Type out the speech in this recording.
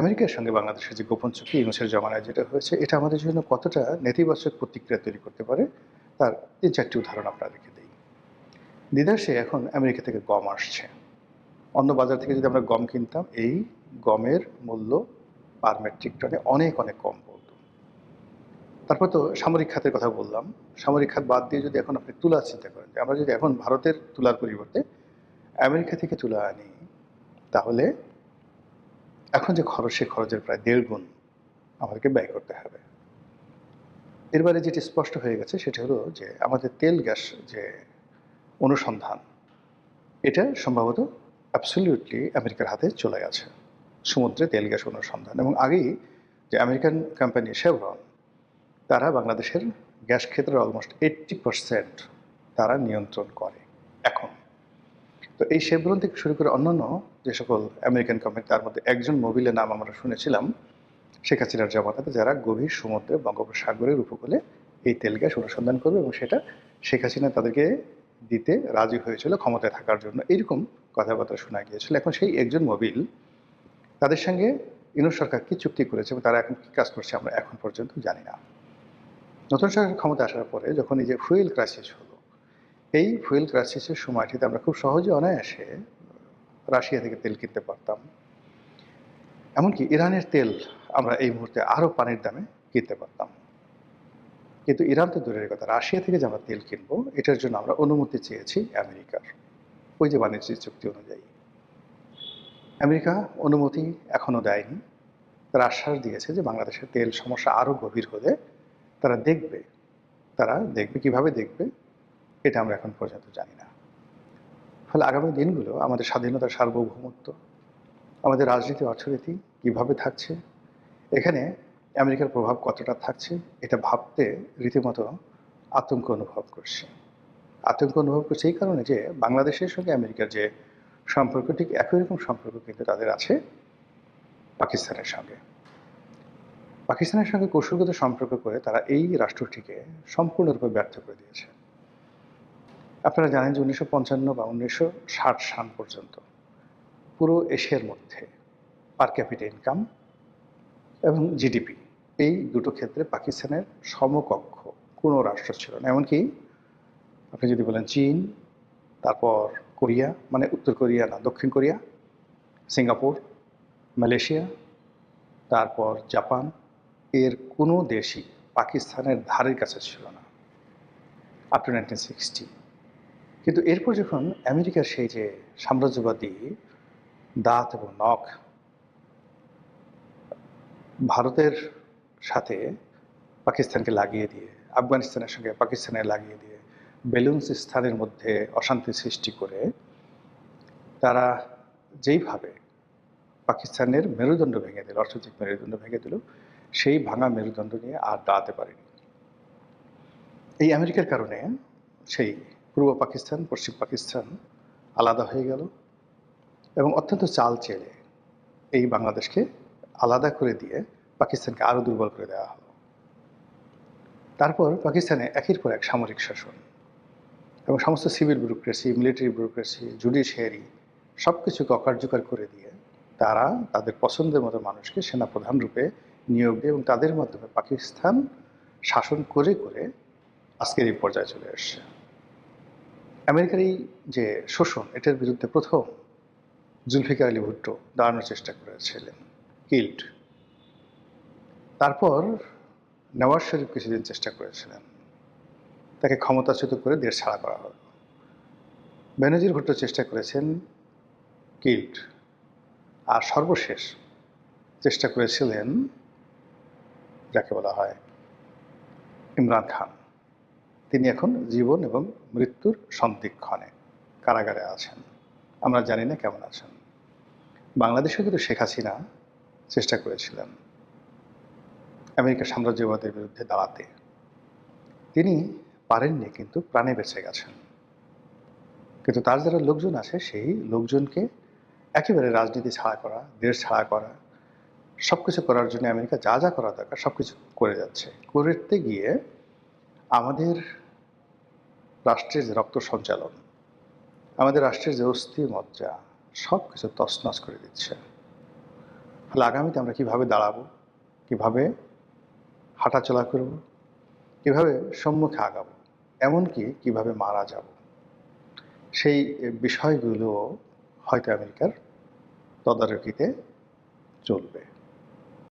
আমেরিকার সঙ্গে বাংলাদেশের যে গোপন চুক্তি ইউনূসের জমানায় যেটা হয়েছে, এটা আমাদের জন্য কতটা নেতিবাচক প্রতিক্রিয়া তৈরি করতে পারে, তার ৩-৪টি উদাহরণ আপনাদেরকে দেই। দিদারসে এখন আমেরিকা থেকে গম আসছে। অন্য বাজার থেকে যদি আমরা গম কিনতাম, এই গমের মূল্য পার মেট্রিক টনে অনেক, অনেক কম পড়ত। তারপর তো সামরিক খাতের কথা বললাম। সামরিক খাত বাদ দিয়ে যদি এখন আপনি তুলা চিন্তা করেন, যে আমরা যদি এখন ভারতের তুলার পরিবর্তে আমেরিকা থেকে তুলা আনি, তাহলে এখন যে খরচ, সে খরচের প্রায় ১.৫ গুণ আমাদেরকে ব্যয় করতে হবে। এর বাইরে যেটি স্পষ্ট হয়ে গেছে সেটা হলো যে আমাদের তেল গ্যাস যে অনুসন্ধান, এটা সম্ভবত অ্যাবসলিউটলি আমেরিকার হাতে চলে গেছে। সমুদ্রে তেল গ্যাস অনুসন্ধান, এবং আগেই যে আমেরিকান কোম্পানি শেভরন, তারা বাংলাদেশের গ্যাস ক্ষেত্রের অলমোস্ট 80% তারা নিয়ন্ত্রণ করে এখন। তো এই শেভরন থেকে শুরু করে অন্যান্য যে সকল আমেরিকান কোম্পানি, তার মধ্যে একজন মোবিলের নাম আমরা শুনেছিলাম শেখ হাসিনার জামানাতে, যারা গভীর সমুদ্রে বঙ্গোপসাগরের উপকূলে এই তেল গ্যাস অনুসন্ধান করবে, এবং সেটা শেখ হাসিনা তাদেরকে দিতে রাজি হয়েছিল ক্ষমতায় থাকার জন্য, এইরকম কথাবার্তা শোনা গিয়েছিল। এখন সেই একজন মোবিল, তাদের সঙ্গে ইউনূস সরকার কী চুক্তি করেছে এবং তারা এখন কী কাজ করছে আমরা এখন পর্যন্ত জানি না। নতুন সরকার ক্ষমতা আসার পরে যখন এই যে ফুয়েল ক্রাইসিস হলো, এই ফুয়েল ক্রাইসিসের সময়টিতে আমরা খুব সহজে অনায়াসে রাশিয়া থেকে তেল কিনতে পারতাম। এমনকি ইরানের তেল আমরা এই মুহূর্তে আরও পানির দামে কিনতে পারতাম। কিন্তু ইরান তো দূরের কথা, রাশিয়া থেকে যে আমরা তেল কিনবো, এটার জন্য আমরা অনুমতি চেয়েছি আমেরিকার, ওই যে বাণিজ্যিক চুক্তি অনুযায়ী। আমেরিকা অনুমতি এখনও দেয়নি। তারা আশ্বাস দিয়েছে যে বাংলাদেশের তেল সমস্যা আরও গভীর হলে তারা দেখবে। কীভাবে দেখবে, এটা আমরা এখন পর্যন্ত জানি না। ফলে আগামী দিনগুলো আমাদের স্বাধীনতার সার্বভৌমত্ব, আমাদের রাজনীতি অর্থনীতি কীভাবে থাকছে, এখানে আমেরিকার প্রভাব কতটা থাকছে, এটা ভাবতে রীতিমতো আতঙ্ক অনুভব করছি। আতঙ্ক অনুভব করছে এই কারণে যে বাংলাদেশের সঙ্গে আমেরিকার যে সম্পর্ক, ঠিক একই রকম সম্পর্ক কিন্তু তাদের আছে পাকিস্তানের সঙ্গে। পাকিস্তানের সঙ্গে কৌশলগত সম্পর্ক করে তারা এই রাষ্ট্রটিকে সম্পূর্ণরূপে ব্যর্থ করে দিয়েছে। আপনারা জানেন যে 1955 বা 1960 সাল পর্যন্ত পুরো এশিয়ার মধ্যে পার ক্যাপিটা ইনকাম এবং জিডিপি, এই দুটো ক্ষেত্রে পাকিস্তানের সমকক্ষ কোনো রাষ্ট্র ছিল না। এমনকি আপনি যদি বলেন চীন, তারপর কোরিয়া, মানে উত্তর কোরিয়া না, দক্ষিণ কোরিয়া, সিঙ্গাপুর, মালয়েশিয়া, তারপর জাপান, এর কোনো দেশই পাকিস্তানের ধারের কাছে ছিল না আপ টু 1960। কিন্তু এরপর যখন আমেরিকার সেই যে সাম্রাজ্যবাদী দাঁত এবং নখ ভারতের সাথে পাকিস্তানকে লাগিয়ে দিয়ে, আফগানিস্তানের সঙ্গে পাকিস্তানে লাগিয়ে দিয়ে, বেলুচিস্তানের মধ্যে অশান্তি সৃষ্টি করে, তারা যেইভাবে পাকিস্তানের মেরুদণ্ড ভেঙে দিল, অর্থনৈতিক মেরুদণ্ড ভেঙে দিল, সেই ভাঙা মেরুদণ্ড নিয়ে আর দাঁড়াতে পারেনি। এই আমেরিকার কারণে সেই পূর্ব পাকিস্তান, পশ্চিম পাকিস্তান আলাদা হয়ে গেল, এবং অত্যন্ত চাল চেলে এই বাংলাদেশকে আলাদা করে দিয়ে পাকিস্তানকে আরও দুর্বল করে দেওয়া হলো। তারপর পাকিস্তানে একের পর এক সামরিক শাসন এবং সমস্ত civil bureaucracy, military bureaucracy, judiciary সব কিছুকে অকার্যকর করে দিয়ে তারা তাদের পছন্দের মতো মানুষকে সেনাপ্রধান রূপে নিয়োগ দেয়, এবং তাদের মাধ্যমে পাকিস্তান শাসন করে করে আজকের এই পর্যায়ে চলে আসছে। আমেরিকার এই যে শোষণ, এটার বিরুদ্ধে প্রথম জুলফিকার আলী ভুট্টো দাঁড়ানোর চেষ্টা করেছিলেন, কিল্ড। তারপর নওয়াজ শরীফ কিছুদিন চেষ্টা করেছিলেন, তাকে ক্ষমতাচ্যুত করে দেশ ছাড়া করা হলো। বেনজির ভুট্টো চেষ্টা করেছেন, কিল্ড। আর সর্বশেষ চেষ্টা করেছিলেন যাকে বলা হয় ইমরান খান। তিনি এখন জীবন এবং মৃত্যুর সন্ধিক্ষণে কারাগারে আছেন, আমরা জানি না কেমন আছেন। বাংলাদেশেও কিন্তু শেখ হাসিনা চেষ্টা করেছিলেন আমেরিকার সাম্রাজ্যবাদের বিরুদ্ধে দাঁড়াতে, তিনি পারেননি, কিন্তু প্রাণে বেঁচে গেছেন। কিন্তু তার যারা লোকজন আছে, সেই লোকজনকে একেবারে রাজনীতি ছাড়া করা, দেশ ছাড়া করা, সব কিছু করার জন্য আমেরিকা যা যা করা দরকার সব কিছু করে যাচ্ছে। করতে গিয়ে আমাদের রাষ্ট্রের যে রক্ত সঞ্চালন, আমাদের রাষ্ট্রের যে অস্থি মজ্জা, সব কিছু তছনছ করে দিচ্ছে। ফলে আগামীতে আমরা কিভাবে দাঁড়াবো, কিভাবে হাঁটাচলা করব, কিভাবে সম্মুখে আগাবো, এমনকি কিভাবে মারা যাব, সেই বিষয়গুলো হয়তো আমেরিকার তদারকিতে চলবে।